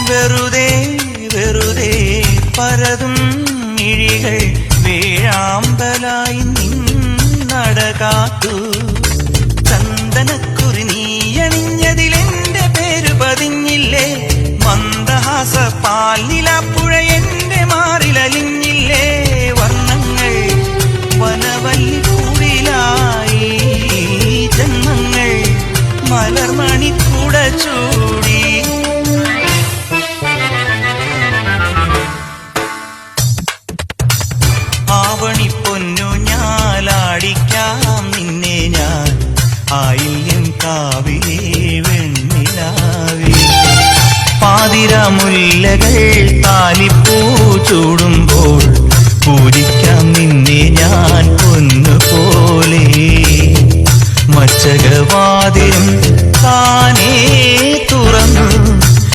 വെറുതെ വെറുതെ പരതും മിഴികൾ വേഴാമ്പലായി നിന്നടകാത്തു. ചന്ദനക്കുറി നീയണിഞ്ഞതിലെന്റെ പേര് പതിഞ്ഞില്ലേ? മന്ദഹാസ പാൽനിലാപ്പുഴ എന്റെ മാറിലലിഞ്ഞില്ലേ? വർണ്ണങ്ങൾ വനവല്ലിക്കൂടിലായി, ജന്മങ്ങൾ മലർമണിക്കുട ചൂടി. ആവണിപ്പൊന്നു ഞാലാടിക്കാം നിന്നെ ഞാൻ, ആയില്യം കാവിലേ വെണ്ണിലാവേ. പാതിരാമുല്ലകൾ താലിപ്പൂ ചൂടുമ്പോൾ പൂജിക്കാം നിന്നെ ഞാൻ പൊന്നുപോലെ. മച്ചകവാതിലും